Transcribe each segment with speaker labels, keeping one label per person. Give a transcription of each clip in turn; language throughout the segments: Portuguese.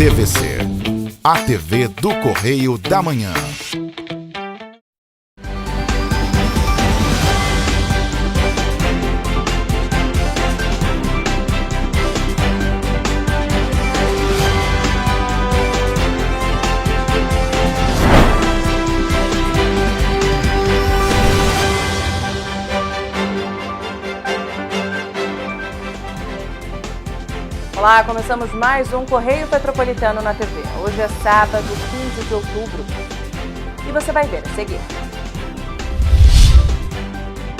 Speaker 1: TVC, a TV do Correio da Manhã.
Speaker 2: Olá, começamos mais um Correio Petropolitano na TV. Hoje é sábado, 15 de outubro. E você vai ver a seguir.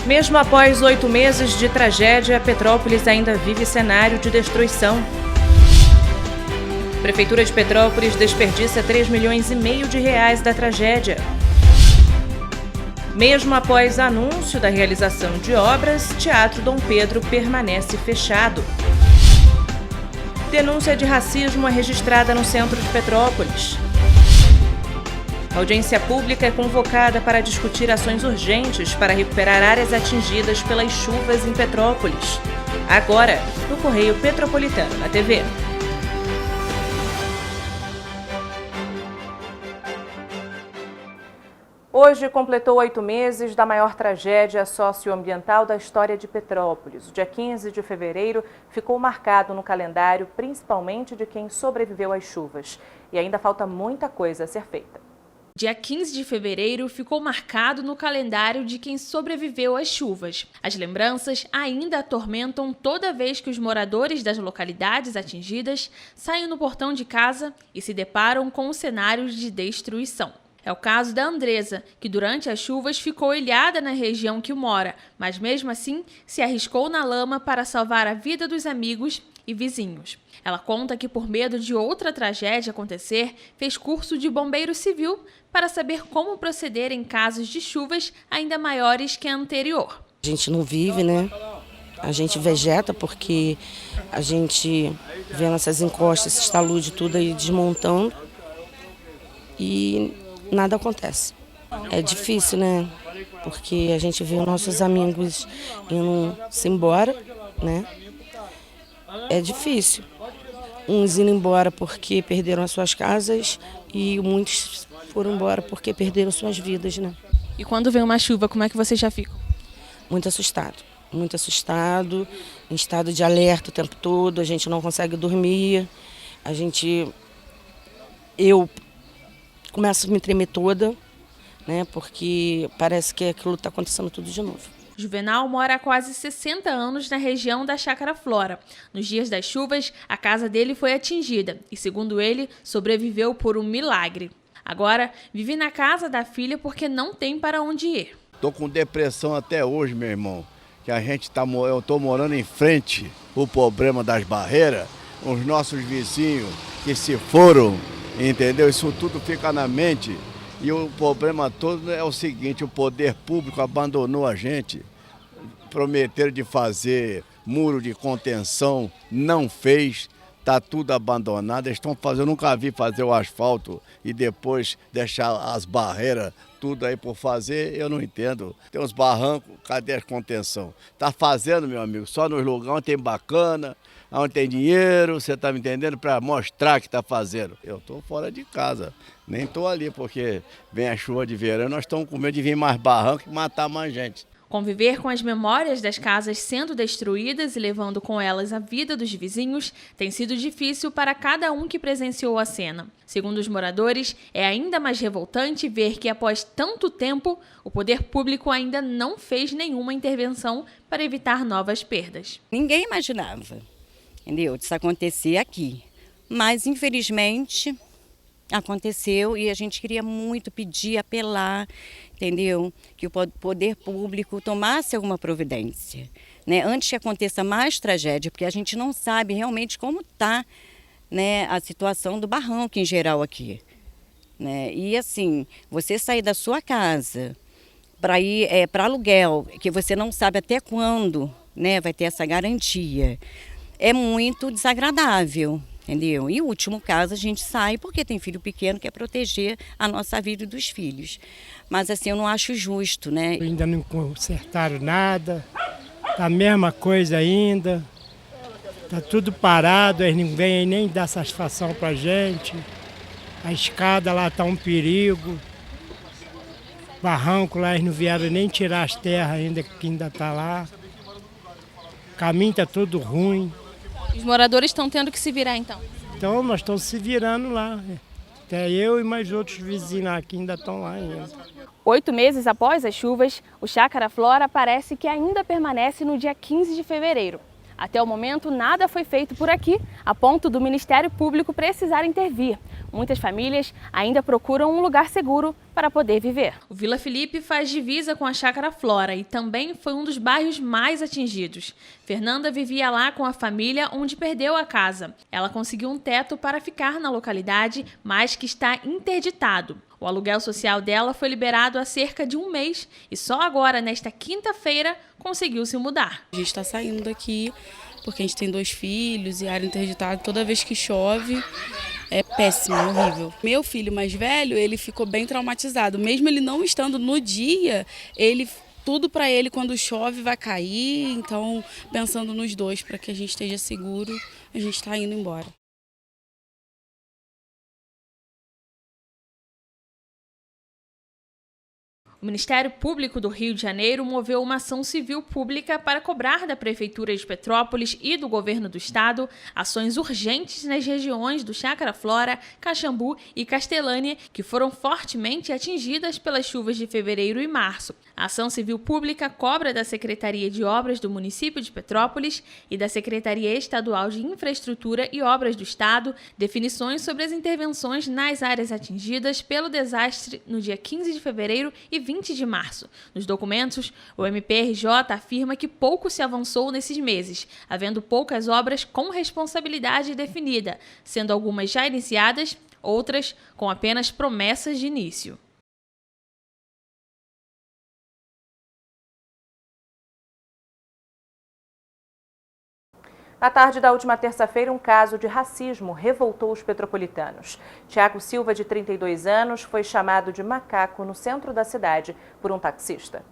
Speaker 2: Mesmo após 8 meses de tragédia, Petrópolis ainda vive cenário de destruição. Prefeitura de Petrópolis desperdiça 3,5 milhões de reais da tragédia. Mesmo após anúncio da realização de obras, Teatro Dom Pedro permanece fechado. Denúncia de racismo é registrada no centro de Petrópolis. A audiência pública é convocada para discutir ações urgentes para recuperar áreas atingidas pelas chuvas em Petrópolis. Agora, no Correio Petropolitano na TV. Hoje completou 8 meses da maior tragédia socioambiental da história de Petrópolis. O dia 15 de fevereiro ficou marcado no calendário, principalmente de quem sobreviveu às chuvas. E ainda falta muita coisa a ser feita.
Speaker 3: Dia 15 de fevereiro ficou marcado no calendário de quem sobreviveu às chuvas. As lembranças ainda atormentam toda vez que os moradores das localidades atingidas saem no portão de casa e se deparam com os cenários de destruição. É o caso da Andresa, que durante as chuvas ficou ilhada na região que mora, mas mesmo assim se arriscou na lama para salvar a vida dos amigos e vizinhos. Ela conta que, por medo de outra tragédia acontecer, fez curso de bombeiro civil para saber como proceder em casos de chuvas ainda maiores que a anterior.
Speaker 4: A gente não vive, né? A gente vegeta porque a gente vê essas encostas, esses taludes, tudo aí desmontando e nada acontece. É difícil, né? Porque a gente vê os nossos amigos indo-se embora, né? É difícil. Uns indo embora porque perderam as suas casas e muitos foram embora porque perderam suas vidas, né?
Speaker 3: E quando vem uma chuva, como é que vocês já ficam?
Speaker 4: Muito assustado, em estado de alerta o tempo todo, a gente não consegue dormir, eu começo a me tremer toda, né, porque parece que aquilo está acontecendo tudo de novo.
Speaker 3: Juvenal mora há quase 60 anos na região da Chácara Flora. Nos dias das chuvas, a casa dele foi atingida e, segundo ele, sobreviveu por um milagre. Agora, vive na casa da filha porque não tem para onde ir.
Speaker 5: Estou com depressão até hoje, meu irmão, que eu estou morando em frente ao problema das barreiras, os nossos vizinhos que se foram, entendeu? Isso tudo fica na mente. E o problema todo é o seguinte: o poder público abandonou a gente. Prometeram de fazer muro de contenção, não fez, está tudo abandonado. Eles estão fazendo, eu nunca vi fazer o asfalto e depois deixar as barreiras tudo aí por fazer, eu não entendo. Tem uns barrancos, cadê a contenção? Está fazendo, meu amigo, só nos lugares onde tem bacana, onde tem dinheiro, você está me entendendo? Para mostrar que está fazendo. Eu estou fora de casa, nem estou ali, porque vem a chuva de verão, nós estamos com medo de vir mais barranco e matar mais gente.
Speaker 3: Conviver com as memórias das casas sendo destruídas e levando com elas a vida dos vizinhos tem sido difícil para cada um que presenciou a cena. Segundo os moradores, é ainda mais revoltante ver que, após tanto tempo, o poder público ainda não fez nenhuma intervenção para evitar novas perdas.
Speaker 6: Ninguém imaginava, entendeu, disso acontecer aqui, mas infelizmente aconteceu e a gente queria muito pedir, apelar, entendeu? Que o poder público tomasse alguma providência, né? Antes que aconteça mais tragédia, porque a gente não sabe realmente como está, né, a situação do barranco em geral aqui, né? E assim, você sair da sua casa para ir para aluguel, que você não sabe até quando, né, vai ter essa garantia, é muito desagradável. Entendeu? E o último caso a gente sai porque tem filho pequeno, quer proteger a nossa vida e dos filhos. Mas assim, eu não acho justo, né?
Speaker 7: Ainda não consertaram nada, tá a mesma coisa ainda. Tá tudo parado, eles não vêm nem dar satisfação pra gente. A escada lá tá um perigo. Barranco lá, eles não vieram nem tirar as terras ainda, que ainda tá lá. O caminho tá todo ruim.
Speaker 3: Os moradores estão tendo que se virar então.
Speaker 7: Então nós estamos se virando lá. Até eu e mais outros vizinhos aqui ainda estão lá ainda.
Speaker 3: 8 meses após as chuvas, o Chácara Flora parece que ainda permanece no dia 15 de fevereiro. Até o momento, nada foi feito por aqui, a ponto do Ministério Público precisar intervir. Muitas famílias ainda procuram um lugar seguro para poder viver. O Vila Felipe faz divisa com a Chácara Flora e também foi um dos bairros mais atingidos. Fernanda vivia lá com a família onde perdeu a casa. Ela conseguiu um teto para ficar na localidade, mas que está interditado. O aluguel social dela foi liberado há cerca de um mês e só agora, nesta quinta-feira, conseguiu se mudar.
Speaker 8: A gente está saindo daqui porque a gente tem 2 filhos e área interditada. Toda vez que chove é péssimo, é horrível. Meu filho mais velho, ele ficou bem traumatizado. Mesmo ele não estando no dia, tudo para ele quando chove vai cair. Então, pensando nos 2 para que a gente esteja seguro, a gente está indo embora.
Speaker 3: O Ministério Público do Rio de Janeiro moveu uma ação civil pública para cobrar da Prefeitura de Petrópolis e do Governo do Estado ações urgentes nas regiões do Chácara Flora, Caxambu e Castelânia, que foram fortemente atingidas pelas chuvas de fevereiro e março. A ação civil pública cobra da Secretaria de Obras do município de Petrópolis e da Secretaria Estadual de Infraestrutura e Obras do Estado definições sobre as intervenções nas áreas atingidas pelo desastre no dia 15 de fevereiro e 20 de março. Nos documentos, o MPRJ afirma que pouco se avançou nesses meses, havendo poucas obras com responsabilidade definida, sendo algumas já iniciadas, outras com apenas promessas de início.
Speaker 2: Na tarde da última terça-feira, um caso de racismo revoltou os petropolitanos. Tiago Silva, de 32 anos, foi chamado de macaco no centro da cidade por um taxista.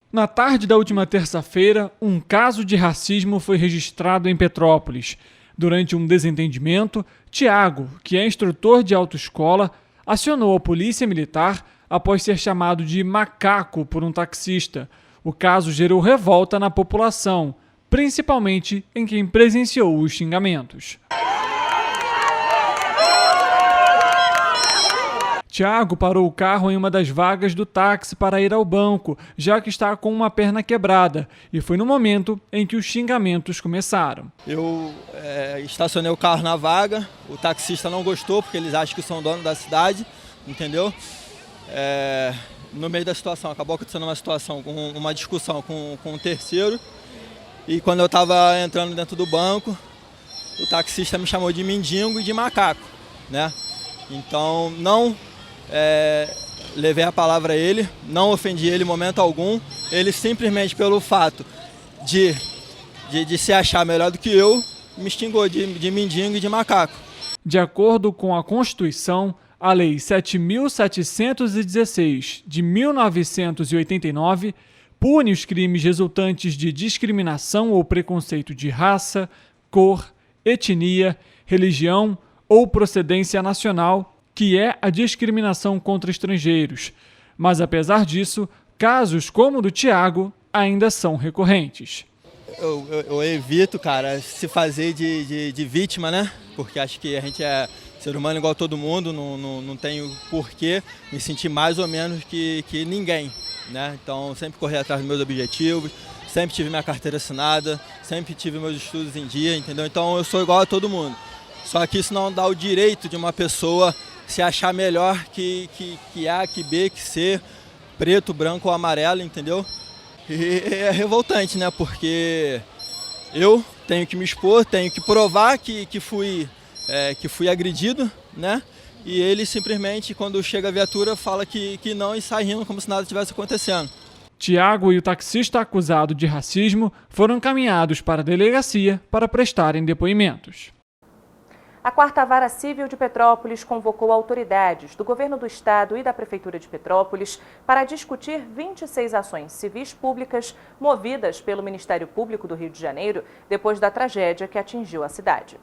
Speaker 9: Na tarde da última terça-feira, um caso de racismo foi registrado em Petrópolis. Durante um desentendimento, Tiago, que é instrutor de autoescola, acionou a polícia militar após ser chamado de macaco por um taxista. O caso gerou revolta na população, principalmente em quem presenciou os xingamentos. Tiago parou o carro em uma das vagas do táxi para ir ao banco, já que está com uma perna quebrada, e foi no momento em que os xingamentos começaram.
Speaker 10: Eu estacionei o carro na vaga, o taxista não gostou, porque eles acham que são dono da cidade, entendeu? No meio da situação, acabou acontecendo uma discussão com um terceiro. E quando eu estava entrando dentro do banco, o taxista me chamou de mendigo e de macaco, né? Então não levei a palavra a ele, não ofendi ele em momento algum. Ele simplesmente pelo fato de se achar melhor do que eu, me xingou de mendigo e de macaco.
Speaker 9: De acordo com a Constituição, a Lei 7.716 de 1989 pune os crimes resultantes de discriminação ou preconceito de raça, cor, etnia, religião ou procedência nacional, que é a discriminação contra estrangeiros. Mas, apesar disso, casos como o do Tiago ainda são recorrentes.
Speaker 10: Eu evito, cara, se fazer de vítima, né? Porque acho que a gente é ser humano igual a todo mundo, não tenho porquê me sentir mais ou menos que ninguém. Né? Então, sempre corri atrás dos meus objetivos, sempre tive minha carteira assinada, sempre tive meus estudos em dia, entendeu? Então, eu sou igual a todo mundo. Só que isso não dá o direito de uma pessoa se achar melhor que A, que B, que C, preto, branco ou amarelo, entendeu? E é revoltante, né? Porque eu tenho que me expor, tenho que provar que fui agredido, né? E ele simplesmente, quando chega a viatura, fala que não e sai rindo como se nada estivesse acontecendo.
Speaker 9: Tiago e o taxista acusado de racismo foram encaminhados para a delegacia para prestarem depoimentos.
Speaker 2: A 4ª Vara Civil de Petrópolis convocou autoridades do Governo do Estado e da Prefeitura de Petrópolis para discutir 26 ações civis públicas movidas pelo Ministério Público do Rio de Janeiro depois da tragédia que atingiu a cidade.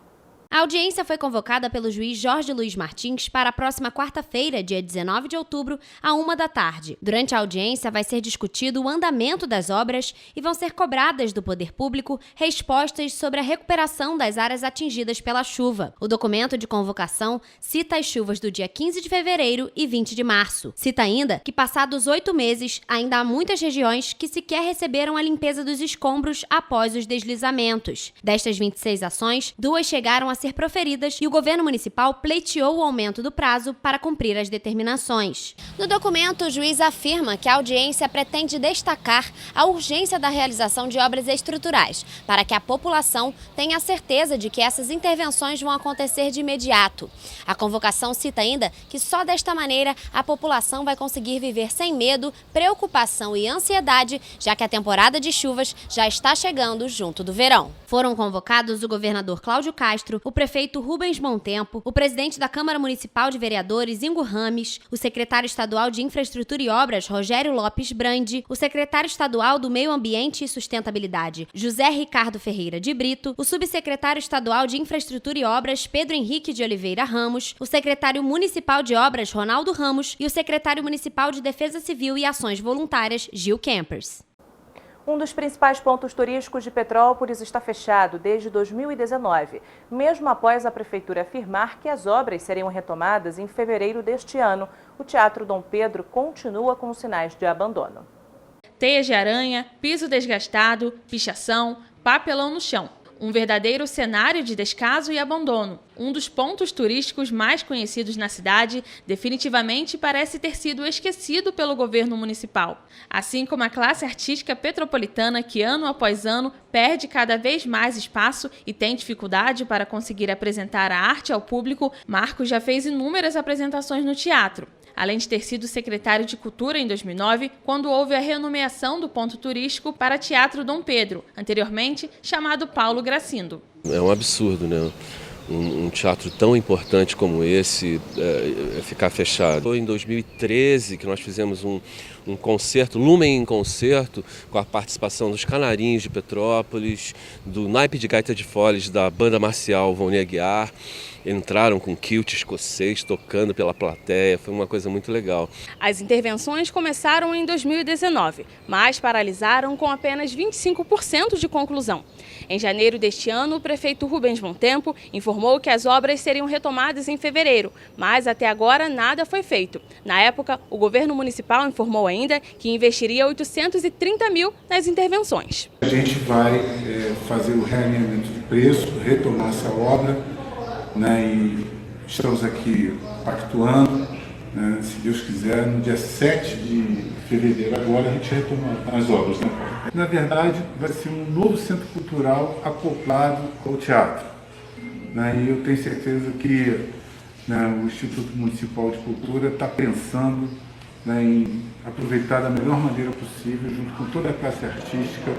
Speaker 11: A audiência foi convocada pelo juiz Jorge Luiz Martins para a próxima quarta-feira, dia 19 de outubro, à 13h. Durante a audiência vai ser discutido o andamento das obras e vão ser cobradas do poder público respostas sobre a recuperação das áreas atingidas pela chuva. O documento de convocação cita as chuvas do dia 15 de fevereiro e 20 de março. Cita ainda que, passados 8 meses, ainda há muitas regiões que sequer receberam a limpeza dos escombros após os deslizamentos. Destas 26 ações, 2 chegaram a ser proferidas e o governo municipal pleiteou o aumento do prazo para cumprir as determinações. No documento, o juiz afirma que a audiência pretende destacar a urgência da realização de obras estruturais, para que a população tenha a certeza de que essas intervenções vão acontecer de imediato. A convocação cita ainda que só desta maneira a população vai conseguir viver sem medo, preocupação e ansiedade, já que a temporada de chuvas já está chegando junto do verão. Foram convocados o governador Cláudio Castro, o prefeito Rubens Montempo, o presidente da Câmara Municipal de Vereadores, Ingo Rames, o secretário estadual de Infraestrutura e Obras, Rogério Lopes Brandi, o secretário estadual do Meio Ambiente e Sustentabilidade, José Ricardo Ferreira de Brito, o subsecretário estadual de Infraestrutura e Obras, Pedro Henrique de Oliveira Ramos, o secretário municipal de Obras, Ronaldo Ramos, e o secretário municipal de Defesa Civil e Ações Voluntárias, Gil Kempers.
Speaker 2: Um dos principais pontos turísticos de Petrópolis está fechado desde 2019, mesmo após a prefeitura afirmar que as obras seriam retomadas em fevereiro deste ano. O Teatro Dom Pedro continua com sinais de abandono.
Speaker 3: Teias de aranha, piso desgastado, pichação, papelão no chão. Um verdadeiro cenário de descaso e abandono. Um dos pontos turísticos mais conhecidos na cidade definitivamente parece ter sido esquecido pelo governo municipal. Assim como a classe artística petropolitana, que ano após ano perde cada vez mais espaço e tem dificuldade para conseguir apresentar a arte ao público, Marcos já fez inúmeras apresentações no teatro. Além de ter sido secretário de Cultura em 2009, quando houve a renomeação do ponto turístico para Teatro Dom Pedro, anteriormente chamado Paulo Gracindo.
Speaker 12: É um absurdo, né? Um teatro tão importante como esse ficar fechado. Foi em 2013 que nós fizemos um concerto, Lumen em Concerto, com a participação dos Canarinhos de Petrópolis, do naipe de gaita de foles da banda marcial Vauny Aguiar. Entraram com kilt escocês tocando pela plateia, foi uma coisa muito legal.
Speaker 3: As intervenções começaram em 2019, mas paralisaram com apenas 25% de conclusão. Em janeiro deste ano, o prefeito Rubens Montempo informou que as obras seriam retomadas em fevereiro, mas até agora nada foi feito. Na época, o governo municipal informou ainda que investiria 830 mil nas intervenções.
Speaker 13: A gente vai fazer o realinhamento de preço, retomar essa obra, né, e estamos aqui pactuando, né, se Deus quiser, no dia 7 de fevereiro agora a gente retoma as obras, né? Na verdade, vai ser um novo centro cultural acoplado ao teatro, né, e eu tenho certeza que, né, o Instituto Municipal de Cultura está pensando, né, em aproveitar da melhor maneira possível, junto com toda a classe artística,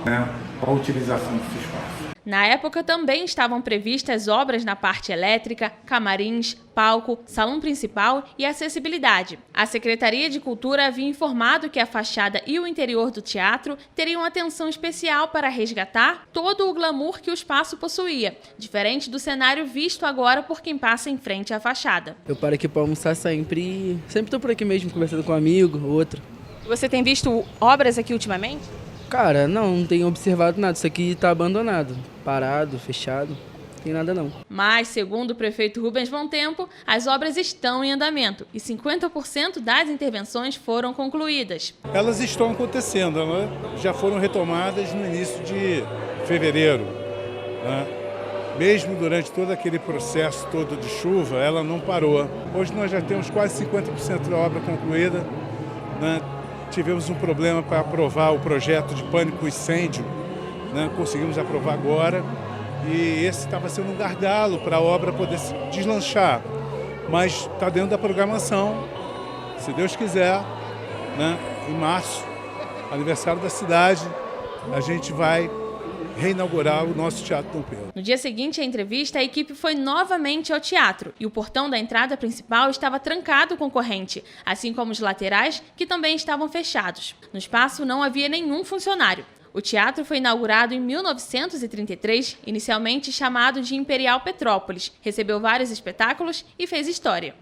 Speaker 13: né, a utilização desse espaço.
Speaker 3: Na época também estavam previstas obras na parte elétrica, camarins, palco, salão principal e acessibilidade. A Secretaria de Cultura havia informado que a fachada e o interior do teatro teriam atenção especial para resgatar todo o glamour que o espaço possuía, diferente do cenário visto agora por quem passa em frente à fachada.
Speaker 14: Eu paro aqui para almoçar sempre estou por aqui mesmo, conversando com um amigo, outro.
Speaker 3: Você tem visto obras aqui ultimamente?
Speaker 14: Cara, não tenho observado nada. Isso aqui está abandonado, parado, fechado. Não tem nada não.
Speaker 3: Mas, segundo o prefeito Rubens Montempo, as obras estão em andamento e 50% das intervenções foram concluídas.
Speaker 15: Elas estão acontecendo, né? Já foram retomadas no início de fevereiro, né? Mesmo durante todo aquele processo todo de chuva, ela não parou. Hoje nós já temos quase 50% da obra concluída, né? Tivemos um problema para aprovar o projeto de pânico incêndio, né? Conseguimos aprovar agora e esse estava sendo um gargalo para a obra poder se deslanchar, mas está dentro da programação, se Deus quiser, né? Em março, aniversário da cidade, a gente vai reinaugurar o nosso Teatro Dom Pedro.
Speaker 3: No dia seguinte à entrevista, a equipe foi novamente ao teatro e o portão da entrada principal estava trancado com corrente, assim como os laterais, que também estavam fechados. No espaço não havia nenhum funcionário. O teatro foi inaugurado em 1933, inicialmente chamado de Imperial Petrópolis, recebeu vários espetáculos e fez história.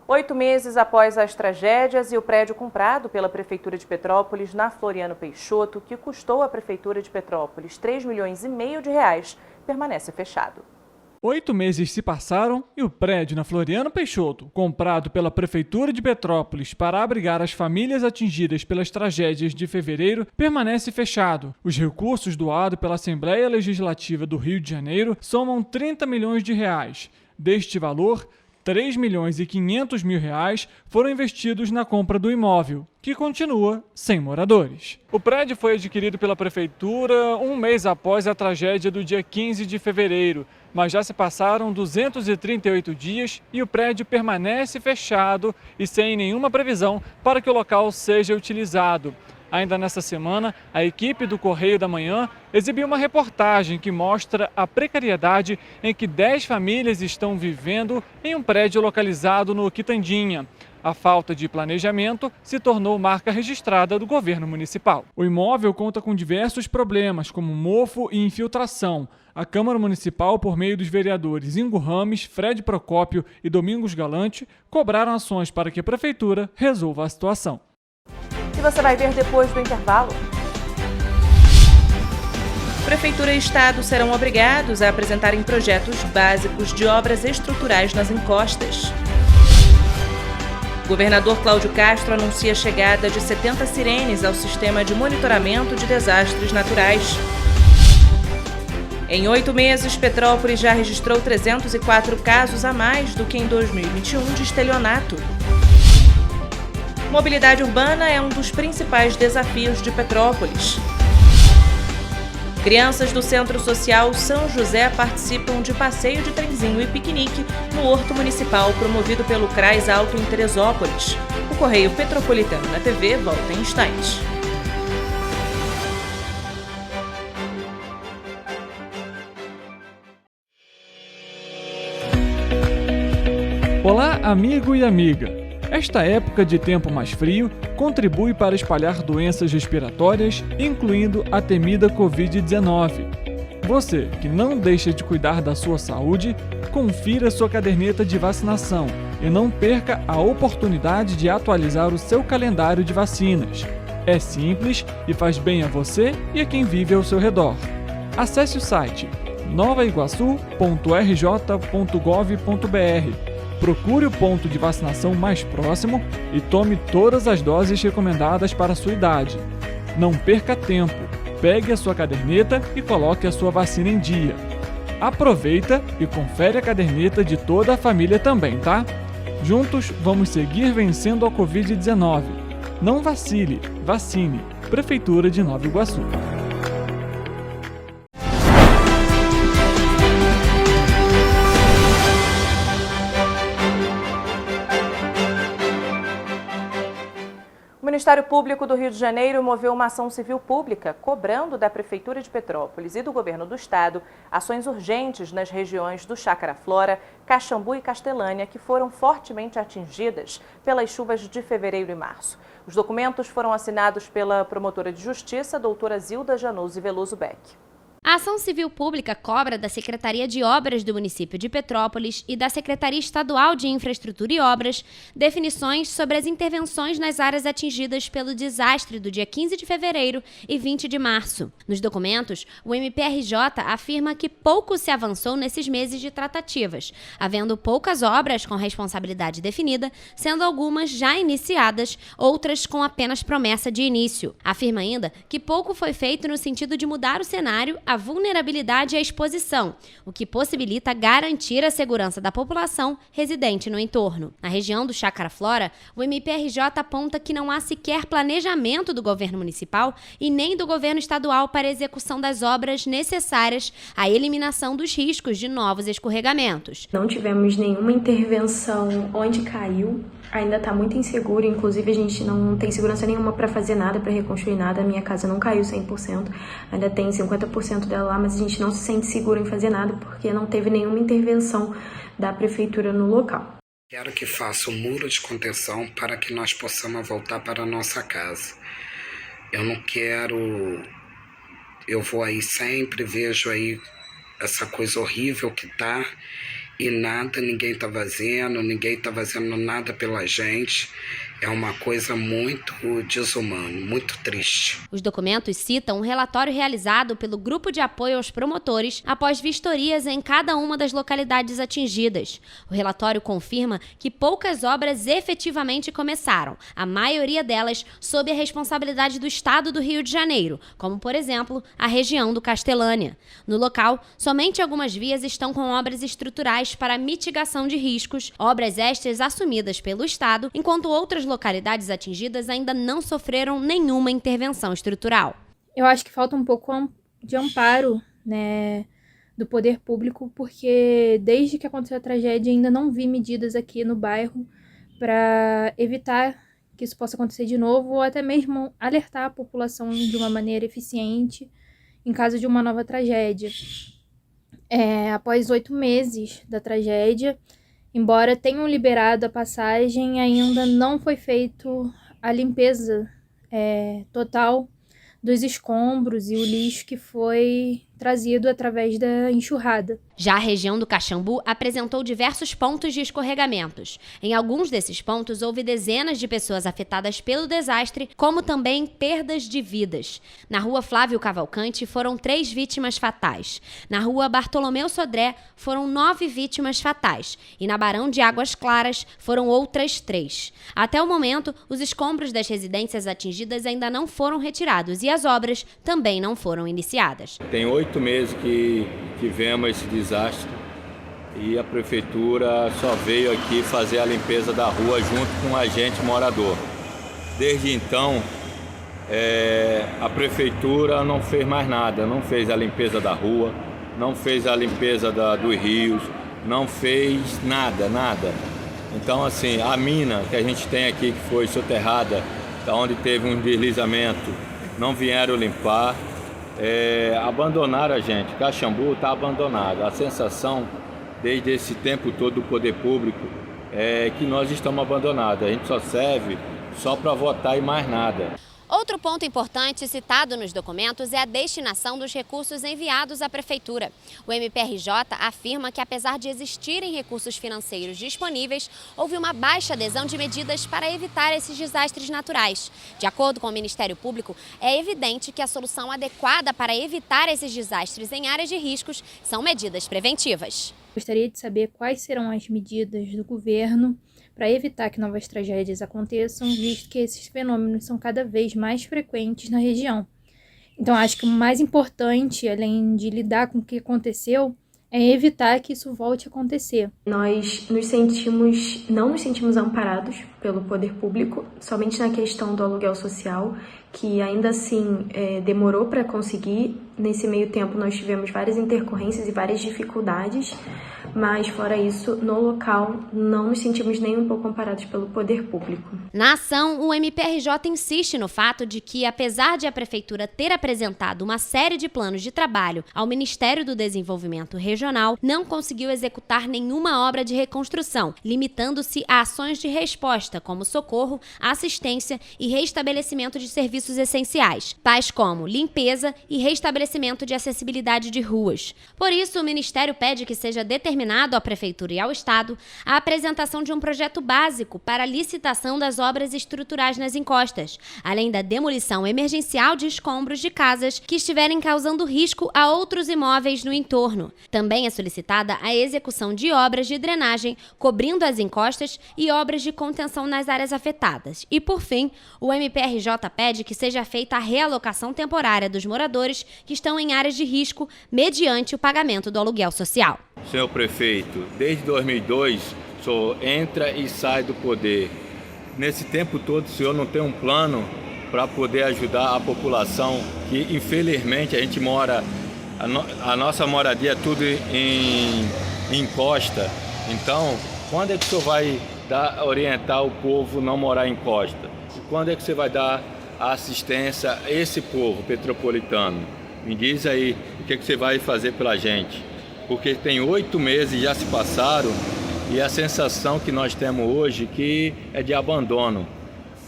Speaker 2: 8 meses após as tragédias e o prédio comprado pela Prefeitura de Petrópolis na Floriano Peixoto, que custou à Prefeitura de Petrópolis R$3,5 milhões, permanece fechado.
Speaker 9: 8 meses se passaram e o prédio na Floriano Peixoto, comprado pela Prefeitura de Petrópolis para abrigar as famílias atingidas pelas tragédias de fevereiro, permanece fechado. Os recursos doados pela Assembleia Legislativa do Rio de Janeiro somam R$30 milhões. Deste valor, R$3.500.000 foram investidos na compra do imóvel, que continua sem moradores. O prédio foi adquirido pela Prefeitura um mês após a tragédia do dia 15 de fevereiro, mas já se passaram 238 dias e o prédio permanece fechado e sem nenhuma previsão para que o local seja utilizado. Ainda nesta semana, a equipe do Correio da Manhã exibiu uma reportagem que mostra a precariedade em que 10 famílias estão vivendo em um prédio localizado no Quitandinha. A falta de planejamento se tornou marca registrada do governo municipal. O imóvel conta com diversos problemas, como mofo e infiltração. A Câmara Municipal, por meio dos vereadores Ingo Rames, Fred Procópio e Domingos Galante, cobraram ações para que a Prefeitura resolva a situação.
Speaker 2: E você vai ver depois do intervalo. Prefeitura e Estado serão obrigados a apresentarem projetos básicos de obras estruturais nas encostas. Governador Cláudio Castro anuncia a chegada de 70 sirenes ao sistema de monitoramento de desastres naturais. Em 8 meses, Petrópolis já registrou 304 casos a mais do que em 2021 de estelionato. Mobilidade urbana é um dos principais desafios de Petrópolis. Crianças do Centro Social São José participam de passeio de trenzinho e piquenique no Horto Municipal promovido pelo CRAS Alto em Teresópolis. O Correio Petropolitano na TV volta em instantes.
Speaker 9: Olá, amigo e amiga! Esta época de tempo mais frio contribui para espalhar doenças respiratórias, incluindo a temida Covid-19. Você que não deixa de cuidar da sua saúde, confira sua caderneta de vacinação e não perca a oportunidade de atualizar o seu calendário de vacinas. É simples e faz bem a você e a quem vive ao seu redor. Acesse o site novaiguaçu.rj.gov.br. Procure o ponto de vacinação mais próximo e tome todas as doses recomendadas para a sua idade. Não perca tempo, pegue a sua caderneta e coloque a sua vacina em dia. Aproveita e confere a caderneta de toda a família também, tá? Juntos vamos seguir vencendo a Covid-19. Não vacile, vacine. Prefeitura de Nova Iguaçu.
Speaker 2: O Ministério Público do Rio de Janeiro moveu uma ação civil pública cobrando da Prefeitura de Petrópolis e do Governo do Estado ações urgentes nas regiões do Chácara Flora, Caxambu e Castelânia, que foram fortemente atingidas pelas chuvas de fevereiro e março. Os documentos foram assinados pela promotora de Justiça, doutora Zilda Januzzi Veloso Beck.
Speaker 11: A ação civil pública cobra da Secretaria de Obras do município de Petrópolis e da Secretaria Estadual de Infraestrutura e Obras definições sobre as intervenções nas áreas atingidas pelo desastre do dia 15 de fevereiro e 20 de março. Nos documentos, o MPRJ afirma que pouco se avançou nesses meses de tratativas, havendo poucas obras com responsabilidade definida, sendo algumas já iniciadas, outras com apenas promessa de início. Afirma ainda que pouco foi feito no sentido de mudar o cenário, a vulnerabilidade e a exposição, o que possibilita garantir a segurança da população residente no entorno. Na região do Chácara Flora, o MPRJ aponta que não há sequer planejamento do governo municipal e nem do governo estadual para a execução das obras necessárias à eliminação dos riscos de novos escorregamentos.
Speaker 16: Não tivemos nenhuma intervenção onde caiu. ainda está muito inseguro, inclusive a gente não tem segurança nenhuma para fazer nada, para reconstruir nada. A minha casa não caiu 100%, ainda tem 50% dela lá, mas a gente não se sente seguro em fazer nada porque não teve nenhuma intervenção da prefeitura no local.
Speaker 17: Quero que faça um muro de contenção para que nós possamos voltar para a nossa casa. Eu não quero... Eu vou aí sempre, vejo aí essa coisa horrível que tá e nada, ninguém está fazendo nada pela gente. É uma coisa muito desumana, muito triste.
Speaker 11: Os documentos citam um relatório realizado pelo Grupo de Apoio aos Promotores após vistorias em cada uma das localidades atingidas. O relatório confirma que poucas obras efetivamente começaram, a maioria delas sob a responsabilidade do Estado do Rio de Janeiro, como, por exemplo, a região do Castelânia. No local, somente algumas vias estão com obras estruturais para mitigação de riscos, obras estas assumidas pelo Estado, enquanto outras localidades atingidas ainda não sofreram nenhuma intervenção estrutural.
Speaker 18: Eu acho que falta um pouco de amparo, né, do poder público, porque desde que aconteceu a tragédia ainda não vi medidas aqui no bairro para evitar que isso possa acontecer de novo, ou até mesmo alertar a população de uma maneira eficiente em caso de uma nova tragédia. Após 8 meses da tragédia, embora tenham liberado a passagem, ainda não foi feito a limpeza total dos escombros e o lixo que foi trazido através da enxurrada.
Speaker 11: Já a região do Caxambu apresentou diversos pontos de escorregamentos. Em alguns desses pontos houve dezenas de pessoas afetadas pelo desastre, como também perdas de vidas. Na rua Flávio Cavalcante foram 3 vítimas fatais. Na rua Bartolomeu Sodré foram 9 vítimas fatais. E na Barão de Águas Claras foram outras 3. Até o momento, os escombros das residências atingidas ainda não foram retirados e as obras também não foram iniciadas.
Speaker 19: Tem 8 meses que tivemos esse desastre e a prefeitura só veio aqui fazer a limpeza da rua junto com o agente morador. Desde então, a prefeitura não fez mais nada, não fez a limpeza da rua, não fez a limpeza dos rios, não fez nada. Então, assim, a mina que a gente tem aqui, que foi soterrada, onde teve um deslizamento, não vieram limpar. Abandonaram a gente. Caxambu está abandonado. A sensação desde esse tempo todo do poder público é que nós estamos abandonados. A gente só serve para votar e mais nada.
Speaker 11: Outro ponto importante citado nos documentos é a destinação dos recursos enviados à Prefeitura. O MPRJ afirma que, apesar de existirem recursos financeiros disponíveis, houve uma baixa adesão de medidas para evitar esses desastres naturais. De acordo com o Ministério Público, é evidente que a solução adequada para evitar esses desastres em áreas de riscos são medidas preventivas.
Speaker 18: Gostaria de saber quais serão as medidas do governo para evitar que novas tragédias aconteçam, visto que esses fenômenos são cada vez mais frequentes na região. Então, acho que o mais importante, além de lidar com o que aconteceu, é evitar que isso volte a acontecer.
Speaker 16: Nós não nos sentimos amparados pelo poder público, somente na questão do aluguel social, que ainda assim demorou para conseguir. Nesse meio tempo nós tivemos várias intercorrências e várias dificuldades, mas fora isso, no local não nos sentimos nem um pouco amparados pelo poder público.
Speaker 11: Na ação, o MPRJ insiste no fato de que, apesar de a Prefeitura ter apresentado uma série de planos de trabalho ao Ministério do Desenvolvimento Regional, não conseguiu executar nenhuma obra de reconstrução, limitando-se a ações de resposta, como socorro, assistência e restabelecimento de serviços essenciais, tais como limpeza e restabelecimento de acessibilidade de ruas. Por isso, o Ministério pede que seja determinado à Prefeitura e ao Estado a apresentação de um projeto básico para a licitação das obras estruturais nas encostas, além da demolição emergencial de escombros de casas que estiverem causando risco a outros imóveis no entorno. Também é solicitada a execução de obras de drenagem cobrindo as encostas e obras de contenção nas áreas afetadas. E, por fim, o MPRJ pede que seja feita a realocação temporária dos moradores que estão em áreas de risco mediante o pagamento do aluguel social.
Speaker 19: Senhor prefeito, desde 2002, o senhor entra e sai do poder. Nesse tempo todo, o senhor não tem um plano para poder ajudar a população que, infelizmente, a gente mora, a nossa moradia é tudo em encosta. Então, quando é que o senhor vai orientar o povo não morar em costa? E quando é que você vai dar a assistência a esse povo petropolitano? Me diz aí o que você vai fazer pela gente. Porque tem 8 meses já se passaram e a sensação que nós temos hoje que é de abandono.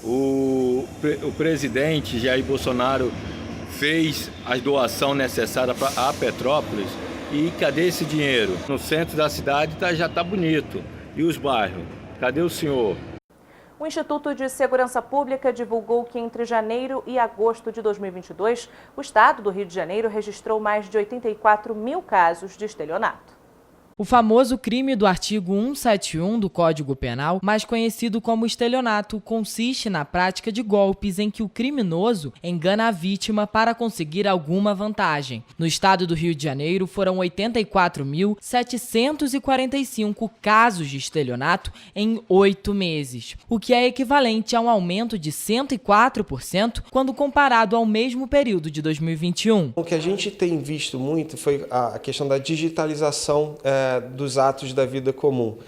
Speaker 19: O presidente Jair Bolsonaro fez a doação necessária para a Petrópolis e cadê esse dinheiro? No centro da cidade já está bonito. E os bairros? Cadê o senhor?
Speaker 2: O Instituto de Segurança Pública divulgou que entre janeiro e agosto de 2022, o estado do Rio de Janeiro registrou mais de 84 mil casos de estelionato.
Speaker 20: O famoso crime do artigo 171 do Código Penal, mais conhecido como estelionato, consiste na prática de golpes em que o criminoso engana a vítima para conseguir alguma vantagem. No estado do Rio de Janeiro, foram 84.745 casos de estelionato em 8 meses, o que é equivalente a um aumento de 104% quando comparado ao mesmo período de 2021.
Speaker 21: O que a gente tem visto muito foi a questão da digitalização dos atos da vida comum.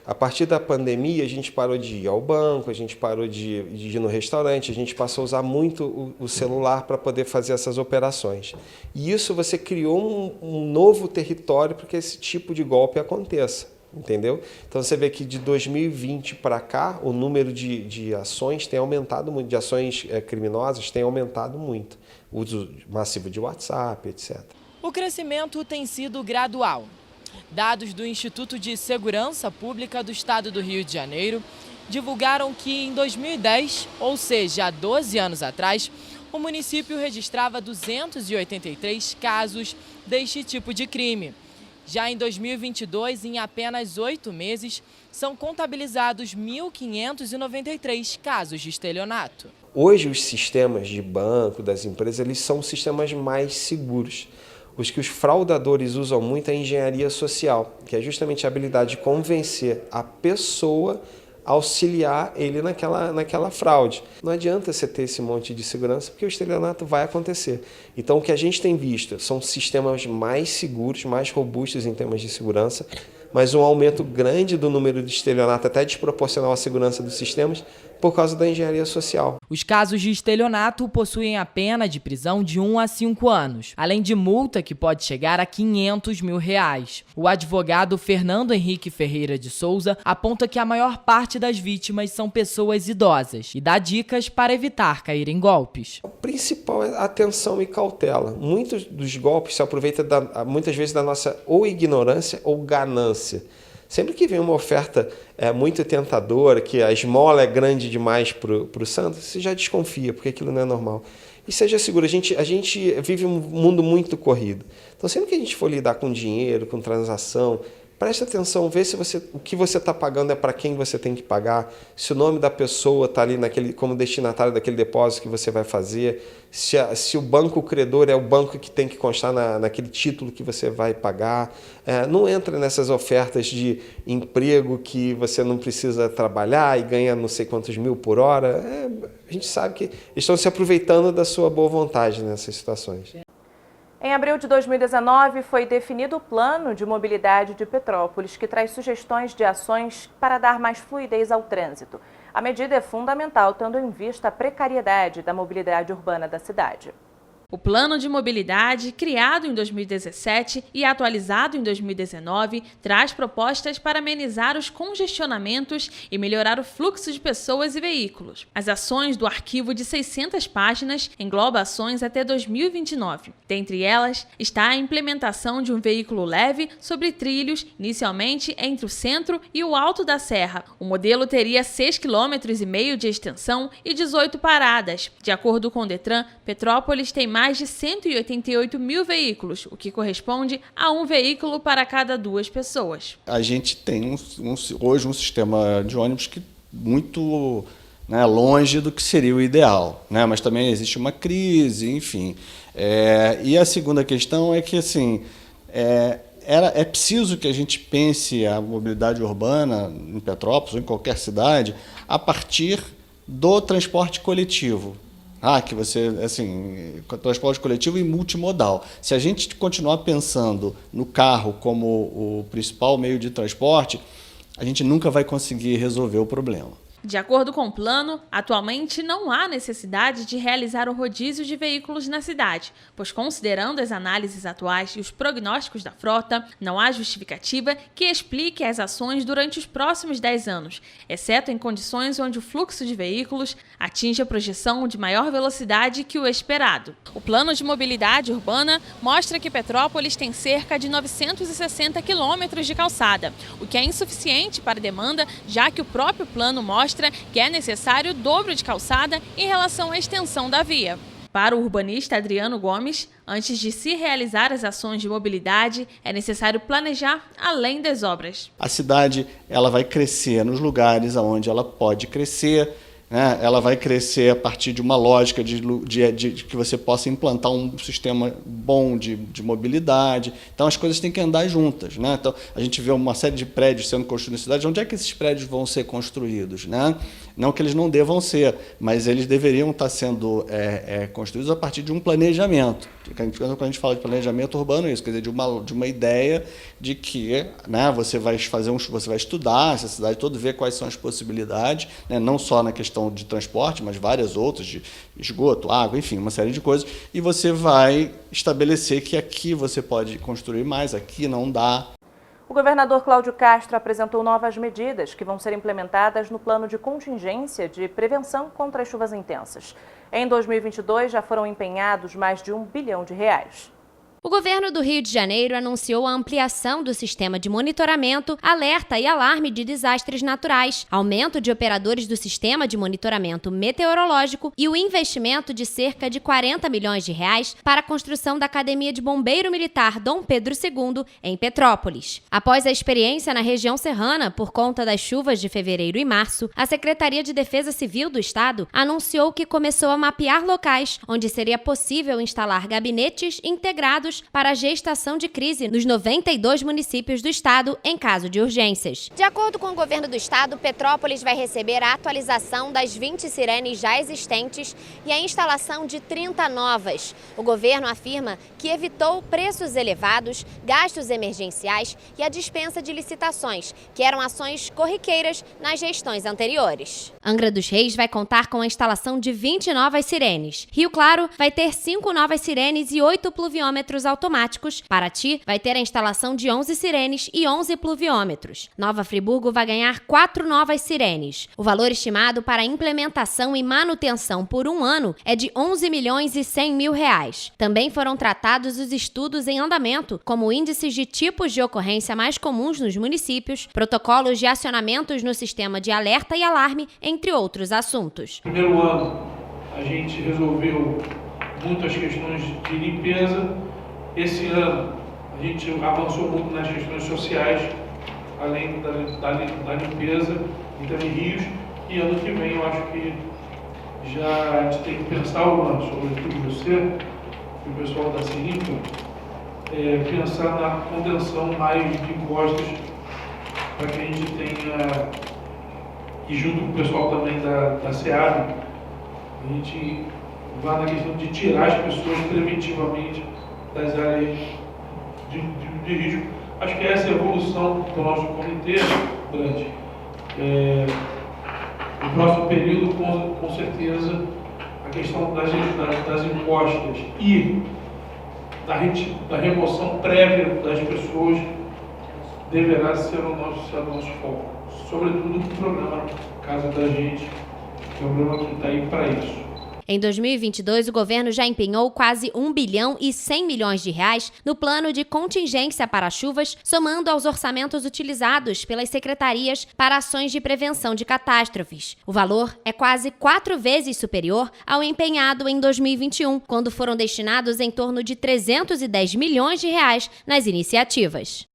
Speaker 21: A partir da pandemia, a gente parou de ir ao banco, a gente parou de ir no restaurante, a gente passou a usar muito o celular para poder fazer essas operações. E isso você criou um novo território para que esse tipo de golpe aconteça, entendeu? Então você vê que de 2020 para cá, o número de ações tem aumentado muito, de ações criminosas tem aumentado muito. O uso massivo de WhatsApp, etc.
Speaker 20: O crescimento tem sido gradual. Dados do Instituto de Segurança Pública do Estado do Rio de Janeiro divulgaram que em 2010, ou seja, há 12 anos atrás, o município registrava 283 casos deste tipo de crime. Já em 2022, em apenas 8 meses, são contabilizados 1.593 casos de estelionato.
Speaker 21: Hoje, os sistemas de banco das empresas, eles são sistemas mais seguros. Os que os fraudadores usam muito é a engenharia social, que é justamente a habilidade de convencer a pessoa a auxiliar ele naquela fraude. Não adianta você ter esse monte de segurança, porque o estelionato vai acontecer. Então, o que a gente tem visto são sistemas mais seguros, mais robustos em termos de segurança, mas um aumento grande do número de estelionato, até desproporcional à segurança dos sistemas, por causa da engenharia social.
Speaker 20: Os casos de estelionato possuem a pena de prisão de 1 a 5 anos, além de multa que pode chegar a R$500 mil. O advogado Fernando Henrique Ferreira de Souza aponta que a maior parte das vítimas são pessoas idosas e dá dicas para evitar cair em golpes.
Speaker 21: O principal é atenção e cautela. Muitos dos golpes se aproveitam muitas vezes da nossa ou ignorância ou ganância. Sempre que vem uma oferta muito tentadora, que a esmola é grande demais para o santo, você já desconfia, porque aquilo não é normal. E seja seguro, a gente vive um mundo muito corrido. Então, sempre que a gente for lidar com dinheiro, com transação, preste atenção, vê se o que você está pagando é para quem você tem que pagar, se o nome da pessoa está ali como destinatário daquele depósito que você vai fazer, se o banco credor é o banco que tem que constar naquele título que você vai pagar. Não entra nessas ofertas de emprego que você não precisa trabalhar e ganha não sei quantos mil por hora. A gente sabe que estão se aproveitando da sua boa vontade nessas situações.
Speaker 2: Em abril de 2019, foi definido o Plano de Mobilidade de Petrópolis, que traz sugestões de ações para dar mais fluidez ao trânsito. A medida é fundamental, tendo em vista a precariedade da mobilidade urbana da cidade.
Speaker 3: O Plano de Mobilidade, criado em 2017 e atualizado em 2019, traz propostas para amenizar os congestionamentos e melhorar o fluxo de pessoas e veículos. As ações do arquivo de 600 páginas englobam ações até 2029. Dentre elas, está a implementação de um veículo leve sobre trilhos, inicialmente entre o centro e o alto da serra. O modelo teria 6,5 km de extensão e 18 paradas. De acordo com o Detran, Petrópolis tem mais de 188 mil veículos, o que corresponde a um veículo para cada 2 pessoas.
Speaker 22: A gente tem hoje um sistema de ônibus que muito longe do que seria o ideal, mas também existe uma crise, enfim. E a segunda questão é que é preciso que a gente pense a mobilidade urbana em Petrópolis ou em qualquer cidade a partir do transporte coletivo. Que você, transporte coletivo e multimodal. Se a gente continuar pensando no carro como o principal meio de transporte, a gente nunca vai conseguir resolver o problema.
Speaker 3: De acordo com o plano, atualmente não há necessidade de realizar o rodízio de veículos na cidade, pois considerando as análises atuais e os prognósticos da frota, não há justificativa que explique as ações durante os próximos 10 anos, exceto em condições onde o fluxo de veículos atinge a projeção de maior velocidade que o esperado. O plano de mobilidade urbana mostra que Petrópolis tem cerca de 960 quilômetros de calçada, o que é insuficiente para a demanda, já que o próprio plano mostra que é necessário o dobro de calçada em relação à extensão da via. Para o urbanista Adriano Gomes, antes de se realizar as ações de mobilidade, é necessário planejar além das obras.
Speaker 22: A cidade ela vai crescer nos lugares onde ela pode crescer, né? Ela vai crescer a partir de uma lógica de que você possa implantar um sistema bom de mobilidade. Então, as coisas têm que andar juntas, né? Então, a gente vê uma série de prédios sendo construídos na cidade. Onde é que esses prédios vão ser construídos, né? Não que eles não devam ser, mas eles deveriam estar sendo construídos a partir de um planejamento. Quando a gente fala de planejamento urbano, é isso, quer dizer, de uma ideia de que, né, você vai estudar essa cidade toda, ver quais são as possibilidades, né, não só na questão de transporte, mas várias outras, de esgoto, água, enfim, uma série de coisas, e você vai estabelecer que aqui você pode construir mais, aqui não dá.
Speaker 2: O governador Cláudio Castro apresentou novas medidas que vão ser implementadas no plano de contingência de prevenção contra as chuvas intensas. Em 2022, já foram empenhados mais de R$1 bilhão.
Speaker 11: O governo do Rio de Janeiro anunciou a ampliação do sistema de monitoramento, alerta e alarme de desastres naturais, aumento de operadores do sistema de monitoramento meteorológico e o investimento de cerca de R$40 milhões para a construção da Academia de Bombeiro Militar Dom Pedro II, em Petrópolis. Após a experiência na região serrana por conta das chuvas de fevereiro e março, a Secretaria de Defesa Civil do Estado anunciou que começou a mapear locais onde seria possível instalar gabinetes integrados para a gestação de crise nos 92 municípios do estado em caso de urgências.
Speaker 1: De acordo com o governo do estado, Petrópolis vai receber a atualização das 20 sirenes já existentes e a instalação de 30 novas. O governo afirma que evitou preços elevados, gastos emergenciais e a dispensa de licitações, que eram ações corriqueiras nas gestões anteriores.
Speaker 11: Angra dos Reis vai contar com a instalação de 20 novas sirenes. Rio Claro vai ter 5 novas sirenes e 8 pluviômetros automáticos. Paraty vai ter a instalação de 11 sirenes e 11 pluviômetros. Nova Friburgo vai ganhar 4 novas sirenes. O valor estimado para a implementação e manutenção por um ano é de R$11 milhões e 100 mil. Também foram tratados os estudos em andamento, como índices de tipos de ocorrência mais comuns nos municípios, protocolos de acionamentos no sistema de alerta e alarme, entre outros assuntos.
Speaker 4: No primeiro ano, a gente resolveu muitas questões de limpeza. Esse ano, a gente avançou muito nas questões sociais, além da limpeza e também rios. E ano que vem, eu acho que já a gente tem que pensar, sobretudo você e o pessoal da Cirimpa, pensar na contenção mais de encostas, para que a gente tenha, e junto com o pessoal também da SEAB, a gente vá na questão de tirar as pessoas preventivamente das áreas de risco. Acho que essa é a evolução do nosso comitê, Brandi. No próximo período, com certeza, a questão das encostas e da remoção prévia das pessoas deverá ser o nosso foco. Sobretudo o programa Casa da Gente, que é um programa que está aí para isso.
Speaker 11: Em 2022, o governo já empenhou quase R$1 bilhão e 100 milhões no plano de contingência para chuvas, somando aos orçamentos utilizados pelas secretarias para ações de prevenção de catástrofes. O valor é quase 4 vezes superior ao empenhado em 2021, quando foram destinados em torno de R$310 milhões nas iniciativas.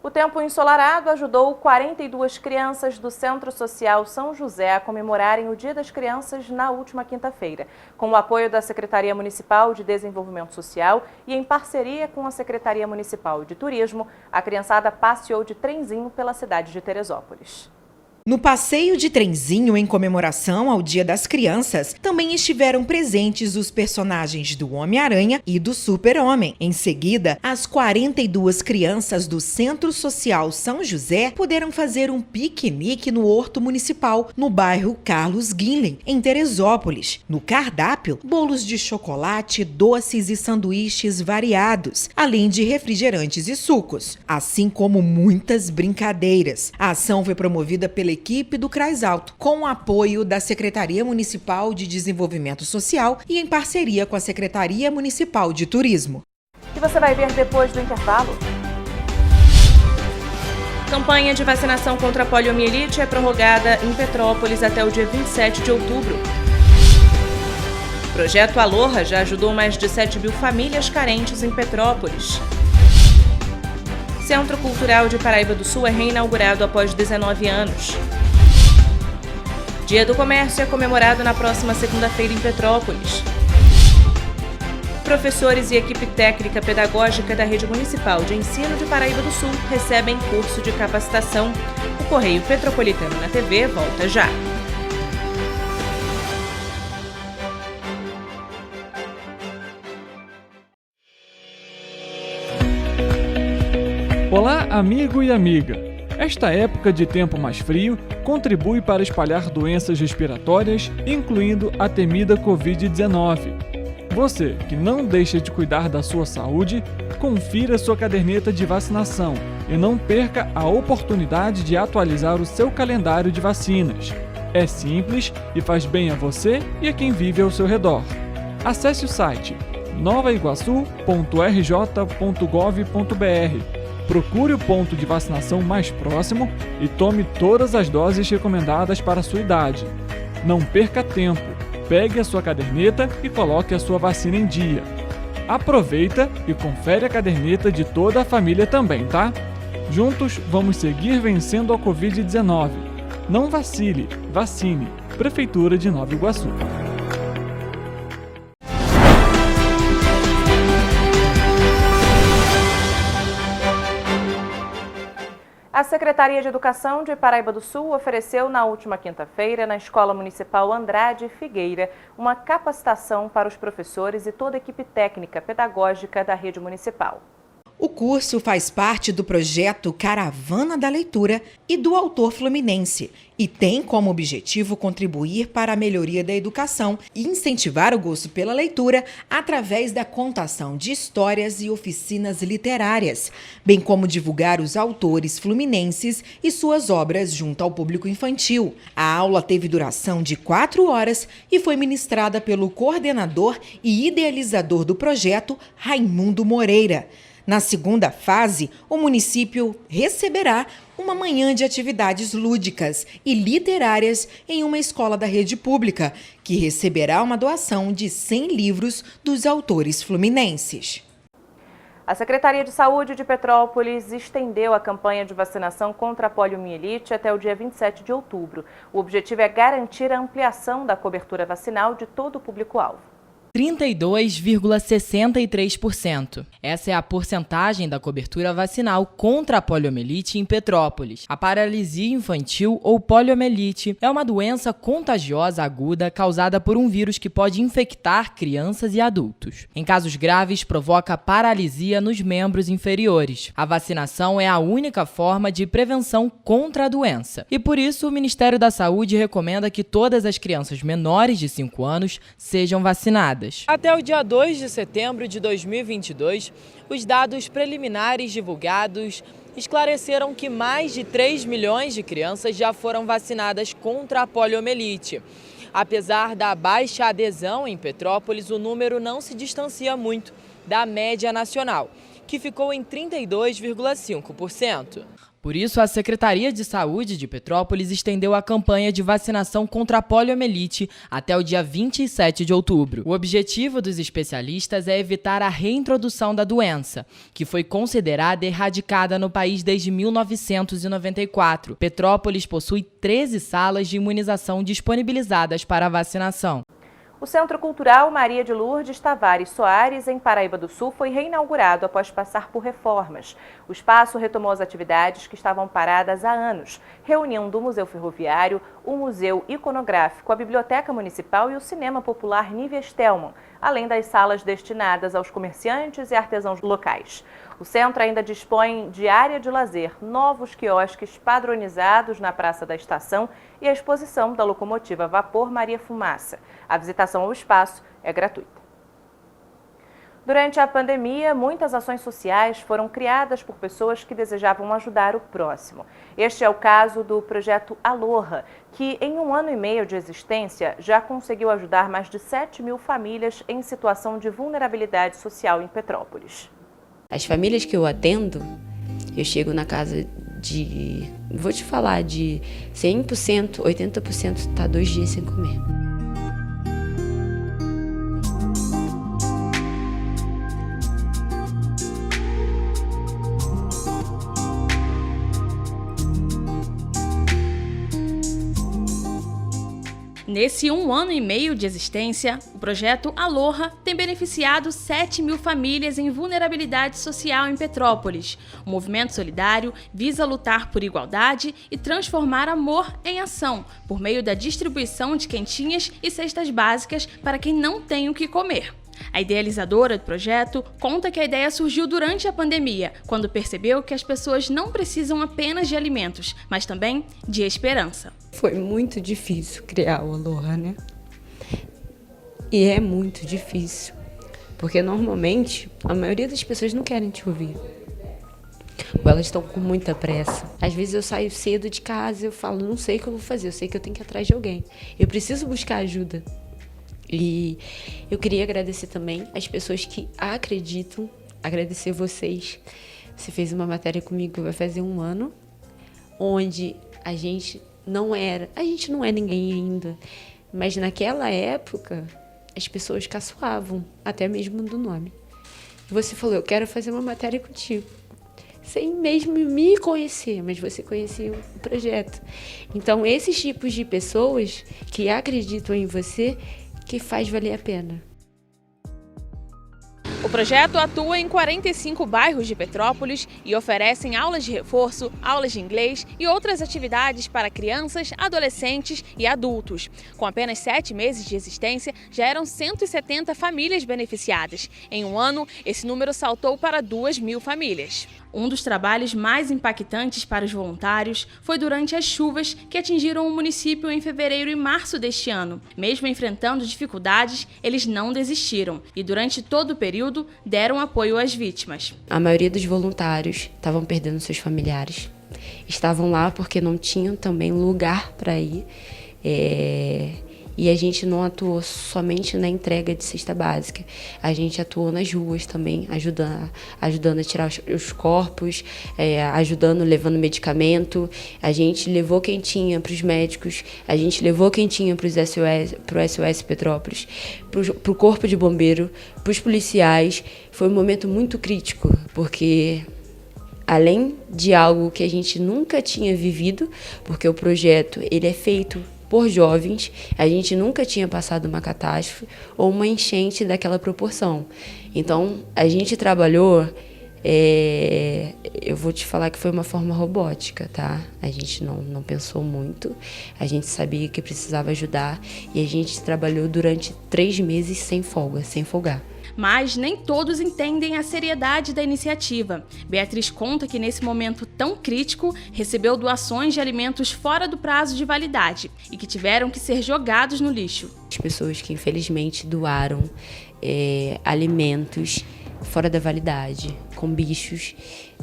Speaker 2: O tempo ensolarado ajudou 42 crianças do Centro Social São José a comemorarem o Dia das Crianças na última quinta-feira. Com o apoio da Secretaria Municipal de Desenvolvimento Social e em parceria com a Secretaria Municipal de Turismo, a criançada passeou de trenzinho pela cidade de Teresópolis.
Speaker 5: No passeio de trenzinho em comemoração ao Dia das Crianças, também estiveram presentes os personagens do Homem-Aranha e do Super-Homem. Em seguida, as 42 crianças do Centro Social São José puderam fazer um piquenique no Horto Municipal, no bairro Carlos Guinlen, em Teresópolis. No cardápio, bolos de chocolate, doces e sanduíches variados, além de refrigerantes e sucos, assim como muitas brincadeiras. A ação foi promovida pela equipe do CRAS Alto, com o apoio da Secretaria Municipal de Desenvolvimento Social e em parceria com a Secretaria Municipal de Turismo.
Speaker 2: E você vai ver depois do intervalo. Campanha de vacinação contra a poliomielite é prorrogada em Petrópolis até o dia 27 de outubro. O projeto Aloha já ajudou mais de 7 mil famílias carentes em Petrópolis. Centro Cultural de Paraíba do Sul é reinaugurado após 19 anos. Dia do Comércio é comemorado na próxima segunda-feira em Petrópolis. Professores e equipe técnica pedagógica da Rede Municipal de Ensino de Paraíba do Sul recebem curso de capacitação. O Correio Petropolitano na TV volta já.
Speaker 9: Olá, amigo e amiga! Esta época de tempo mais frio contribui para espalhar doenças respiratórias, incluindo a temida Covid-19. Você que não deixa de cuidar da sua saúde, confira sua caderneta de vacinação e não perca a oportunidade de atualizar o seu calendário de vacinas. É simples e faz bem a você e a quem vive ao seu redor. Acesse o site novaiguaçu.rj.gov.br. Procure o ponto de vacinação mais próximo e tome todas as doses recomendadas para a sua idade. Não perca tempo, pegue a sua caderneta e coloque a sua vacina em dia. Aproveita e confere a caderneta de toda a família também, tá? Juntos vamos seguir vencendo a Covid-19. Não vacile, vacine. Prefeitura de Nova Iguaçu.
Speaker 2: A Secretaria de Educação de Paraíba do Sul ofereceu na última quinta-feira, na Escola Municipal Andrade Figueira, uma capacitação para os professores e toda a equipe técnica pedagógica da rede municipal.
Speaker 5: O curso faz parte do projeto Caravana da Leitura e do Autor Fluminense e tem como objetivo contribuir para a melhoria da educação e incentivar o gosto pela leitura através da contação de histórias e oficinas literárias, bem como divulgar os autores fluminenses e suas obras junto ao público infantil. A aula teve duração de 4 horas e foi ministrada pelo coordenador e idealizador do projeto, Raimundo Moreira. Na segunda fase, o município receberá uma manhã de atividades lúdicas e literárias em uma escola da rede pública, que receberá uma doação de 100 livros dos autores fluminenses.
Speaker 2: A Secretaria de Saúde de Petrópolis estendeu a campanha de vacinação contra a poliomielite até o dia 27 de outubro. O objetivo é garantir a ampliação da cobertura vacinal de todo o público-alvo.
Speaker 20: 32,63%. Essa é a porcentagem da cobertura vacinal contra a poliomielite em Petrópolis. A paralisia infantil ou poliomielite é uma doença contagiosa aguda causada por um vírus que pode infectar crianças e adultos. Em casos graves, provoca paralisia nos membros inferiores. A vacinação é a única forma de prevenção contra a doença. E por isso, o Ministério da Saúde recomenda que todas as crianças menores de 5 anos sejam vacinadas. Até o dia 2 de setembro de 2022, os dados preliminares divulgados esclareceram que mais de 3 milhões de crianças já foram vacinadas contra a poliomielite. Apesar da baixa adesão em Petrópolis, o número não se distancia muito da média nacional, que ficou em 32,5%. Por isso, a Secretaria de Saúde de Petrópolis estendeu a campanha de vacinação contra a poliomielite até o dia 27 de outubro. O objetivo dos especialistas é evitar a reintrodução da doença, que foi considerada erradicada no país desde 1994. Petrópolis possui 13 salas de imunização disponibilizadas para a vacinação.
Speaker 6: O Centro Cultural Maria de Lourdes Tavares Soares, em Paraíba do Sul, foi reinaugurado após passar por reformas. O espaço retomou as atividades que estavam paradas há anos. Reunião do Museu Ferroviário, o Museu Iconográfico, a Biblioteca Municipal e o Cinema Popular Nívia Stelman, além das salas destinadas aos comerciantes e artesãos locais. O centro ainda dispõe de área de lazer, novos quiosques padronizados na Praça da Estação e a exposição da locomotiva Vapor Maria Fumaça. A visitação ao espaço é gratuita. Durante a pandemia, muitas ações sociais foram criadas por pessoas que desejavam ajudar o próximo. Este é o caso do projeto Aloha, que em 1 ano e meio de existência já conseguiu ajudar mais de 7.000 famílias em situação de vulnerabilidade social em Petrópolis.
Speaker 7: As famílias que eu atendo, eu chego na casa de, vou te falar, de 100%, 80% está 2 dias sem comer.
Speaker 3: Nesse 1 ano e meio de existência, o projeto Aloha tem beneficiado 7.000 famílias em vulnerabilidade social em Petrópolis. O movimento solidário visa lutar por igualdade e transformar amor em ação, por meio da distribuição de quentinhas e cestas básicas para quem não tem o que comer. A idealizadora do projeto conta que a ideia surgiu durante a pandemia, quando percebeu que as pessoas não precisam apenas de alimentos, mas também de esperança.
Speaker 23: Foi muito difícil criar o Aloha, né? E é muito difícil, porque normalmente a maioria das pessoas não querem te ouvir. Ou elas estão com muita pressa. Às vezes eu saio cedo de casa e eu falo, não sei o que eu vou fazer, eu sei que eu tenho que ir atrás de alguém. Eu preciso buscar ajuda. E eu queria agradecer também as pessoas que acreditam, agradecer vocês. Você fez uma matéria comigo, vai fazer 1 ano, onde a gente não é ninguém ainda, mas naquela época as pessoas caçoavam, até mesmo do nome. E você falou, eu quero fazer uma matéria contigo, sem mesmo me conhecer, mas você conhecia o projeto. Então esses tipos de pessoas que acreditam em você, que faz valer a pena.
Speaker 3: O projeto atua em 45 bairros de Petrópolis e oferecem aulas de reforço, aulas de inglês e outras atividades para crianças, adolescentes e adultos. Com apenas 7 meses de existência, já eram 170 famílias beneficiadas. Em 1 ano, esse número saltou para 2.000 famílias. Um dos trabalhos mais impactantes para os voluntários foi durante as chuvas que atingiram o município em fevereiro e março deste ano. Mesmo enfrentando dificuldades, eles não desistiram e durante todo o período deram apoio às vítimas.
Speaker 7: A maioria dos voluntários estavam perdendo seus familiares. Estavam lá porque não tinham também lugar para ir. E a gente não atuou somente na entrega de cesta básica. A gente atuou nas ruas também, ajudando a tirar os corpos, ajudando, levando medicamento. A gente levou quentinha para os médicos, a gente levou quentinha para o SOS Petrópolis, para o Corpo de Bombeiro, para os policiais. Foi um momento muito crítico, porque além de algo que a gente nunca tinha vivido, porque o projeto ele é feito por jovens, a gente nunca tinha passado uma catástrofe ou uma enchente daquela proporção. Então, a gente trabalhou, eu vou te falar que foi uma forma robótica, tá? A gente não pensou muito, a gente sabia que precisava ajudar e a gente trabalhou durante 3 meses sem folga, sem folgar.
Speaker 3: Mas nem todos entendem a seriedade da iniciativa. Beatriz conta que nesse momento tão crítico, recebeu doações de alimentos fora do prazo de validade e que tiveram que ser jogados no lixo.
Speaker 7: As pessoas que infelizmente doaram alimentos fora da validade, com bichos,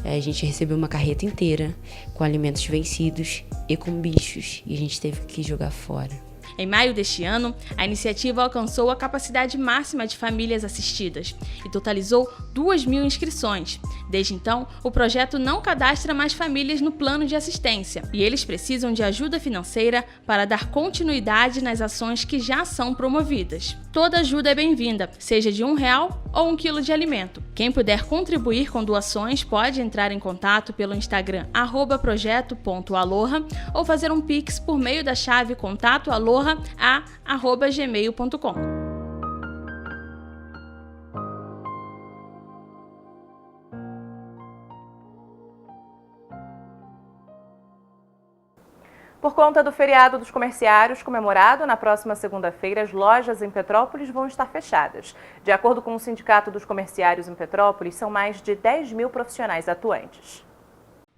Speaker 7: a gente recebeu uma carreta inteira com alimentos vencidos e com bichos e a gente teve que jogar fora.
Speaker 3: Em maio deste ano, a iniciativa alcançou a capacidade máxima de famílias assistidas e totalizou 2.000 inscrições. Desde então, o projeto não cadastra mais famílias no plano de assistência e eles precisam de ajuda financeira para dar continuidade nas ações que já são promovidas. Toda ajuda é bem-vinda, seja de R$1 ou 1 quilo de alimento. Quem puder contribuir com doações pode entrar em contato pelo Instagram @projeto.aloha ou fazer um Pix por meio da chave contatoaloha@gmail.com.
Speaker 6: Por conta do feriado dos comerciários, comemorado na próxima segunda-feira, as lojas em Petrópolis vão estar fechadas. De acordo com o Sindicato dos Comerciários em Petrópolis, são mais de 10 mil profissionais atuantes.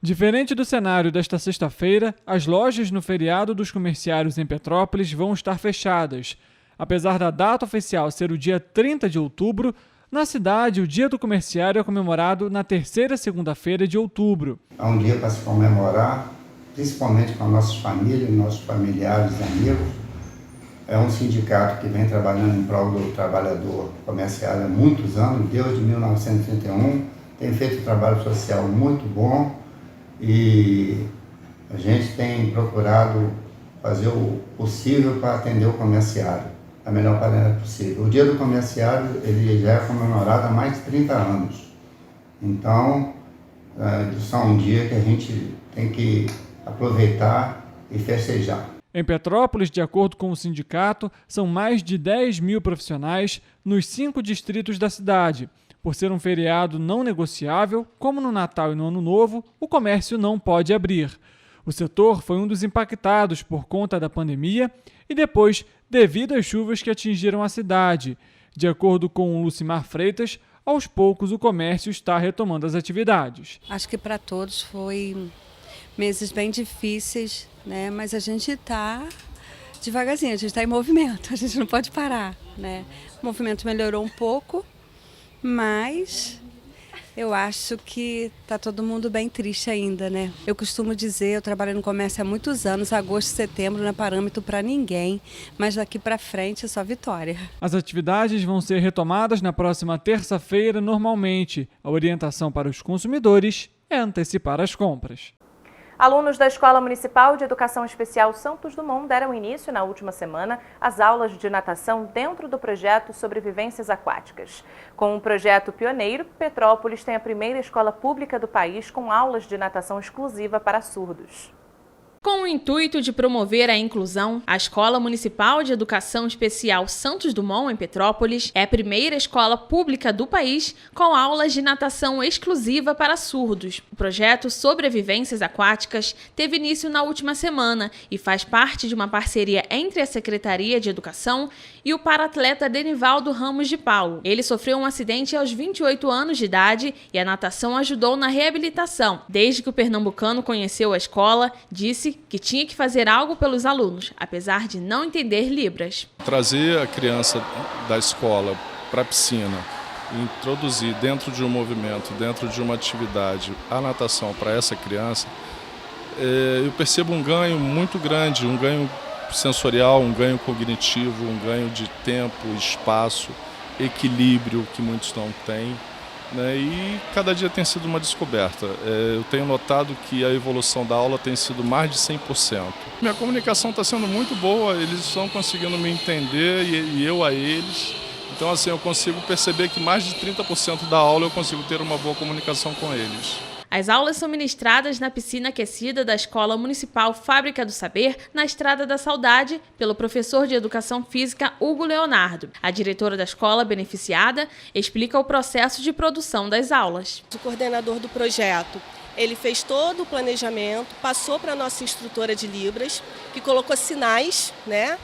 Speaker 9: Diferente do cenário desta sexta-feira, as lojas no feriado dos comerciários em Petrópolis vão estar fechadas. Apesar da data oficial ser o dia 30 de outubro, na cidade o Dia do Comerciário é comemorado na terceira segunda-feira de outubro.
Speaker 8: É um dia para se comemorar, principalmente com as nossas famílias, nossos familiares e amigos. É um sindicato que vem trabalhando em prol do trabalhador comerciário há muitos anos, desde 1931. Tem feito um trabalho social muito bom e a gente tem procurado fazer o possível para atender o comerciário da melhor maneira possível. O Dia do Comerciário ele já é comemorado há mais de 30 anos. Então, isso é um dia que a gente tem que aproveitar e festejar.
Speaker 9: Em Petrópolis, de acordo com o sindicato, são mais de 10 mil profissionais nos 5 distritos da cidade. Por ser um feriado não negociável, como no Natal e no Ano Novo, o comércio não pode abrir. O setor foi um dos impactados por conta da pandemia e depois devido às chuvas que atingiram a cidade. De acordo com o Lucimar Freitas, aos poucos o comércio está retomando as atividades.
Speaker 10: Acho que para todos foi meses bem difíceis, né? Mas a gente está devagarzinho, a gente está em movimento, a gente não pode parar, né? O movimento melhorou um pouco, mas eu acho que está todo mundo bem triste ainda, né? Eu costumo dizer, eu trabalho no comércio há muitos anos, agosto e setembro não é parâmetro para ninguém, mas daqui para frente é só vitória.
Speaker 9: As atividades vão ser retomadas na próxima terça-feira normalmente. A orientação para os consumidores é antecipar as compras.
Speaker 6: Alunos da Escola Municipal de Educação Especial Santos Dumont deram início na última semana às aulas de natação dentro do projeto Sobrevivências Aquáticas. Com um projeto pioneiro, Petrópolis tem a primeira escola pública do país com aulas de natação exclusiva para surdos.
Speaker 3: Com o intuito de promover a inclusão, a Escola Municipal de Educação Especial Santos Dumont, em Petrópolis, é a primeira escola pública do país com aulas de natação exclusiva para surdos. O projeto Sobrevivências Aquáticas teve início na última semana e faz parte de uma parceria entre a Secretaria de Educação e o paratleta Denivaldo Ramos de Paulo. Ele sofreu um acidente aos 28 anos de idade e a natação ajudou na reabilitação. Desde que o pernambucano conheceu a escola, disse que tinha que fazer algo pelos alunos, apesar de não entender Libras.
Speaker 12: Trazer a criança da escola para a piscina, introduzir dentro de um movimento, dentro de uma atividade, a natação para essa criança, eu percebo um ganho muito grande, um ganho sensorial, um ganho cognitivo, um ganho de tempo, espaço, equilíbrio que muitos não têm. E cada dia tem sido uma descoberta. Eu tenho notado que a evolução da aula tem sido mais de 100%. Minha comunicação está sendo muito boa, eles estão conseguindo me entender e eu a eles. Então, assim, eu consigo perceber que mais de 30% da aula eu consigo ter uma boa comunicação com eles.
Speaker 3: As aulas são ministradas na piscina aquecida da Escola Municipal Fábrica do Saber, na Estrada da Saudade, pelo professor de Educação Física Hugo Leonardo. A diretora da escola beneficiada explica o processo de produção das aulas.
Speaker 24: O coordenador do projeto, ele fez todo o planejamento, passou para a nossa instrutora de Libras, que colocou sinais, né,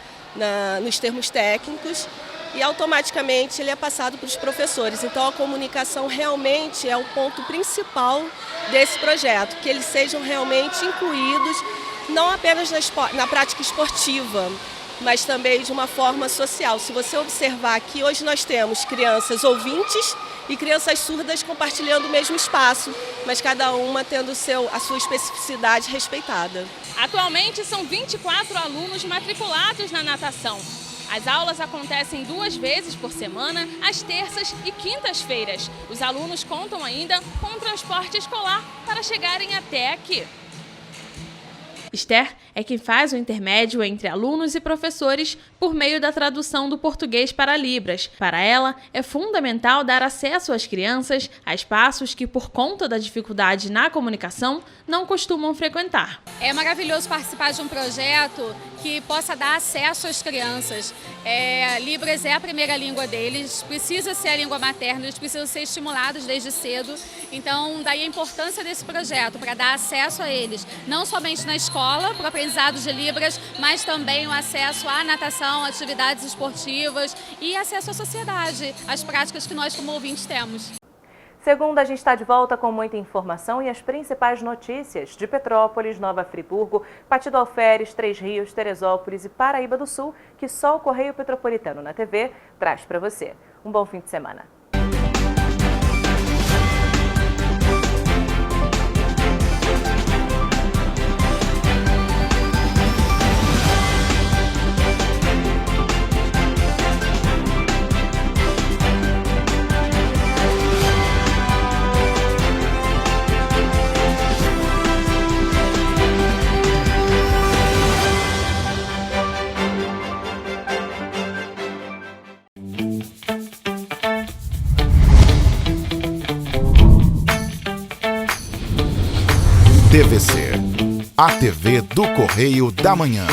Speaker 24: nos termos técnicos, e automaticamente ele é passado para os professores. Então a comunicação realmente é o ponto principal desse projeto, que eles sejam realmente incluídos, não apenas na prática esportiva, mas também de uma forma social. Se você observar que hoje nós temos crianças ouvintes e crianças surdas compartilhando o mesmo espaço, mas cada uma tendo a sua especificidade respeitada.
Speaker 3: Atualmente são 24 alunos matriculados na natação. As aulas acontecem 2 vezes por semana, às terças e quintas-feiras. Os alunos contam ainda com o transporte escolar para chegarem até aqui. Esther é quem faz o intermédio entre alunos e professores por meio da tradução do português para Libras. Para ela, é fundamental dar acesso às crianças a espaços que, por conta da dificuldade na comunicação, não costumam frequentar.
Speaker 25: É maravilhoso participar de um projeto que possa dar acesso às crianças. Libras é a primeira língua deles, precisa ser a língua materna, eles precisam ser estimulados desde cedo. Então, daí a importância desse projeto, para dar acesso a eles, não somente na escola, escola para o aprendizado de Libras, mas também o acesso à natação, atividades esportivas e acesso à sociedade, às práticas que nós como ouvintes temos.
Speaker 6: Segunda, a gente está de volta com muita informação e as principais notícias de Petrópolis, Nova Friburgo, Partido Alferes, Três Rios, Teresópolis e Paraíba do Sul, que só o Correio Petropolitano na TV traz para você. Um bom fim de semana.
Speaker 13: TVC, a TV do Correio da Manhã.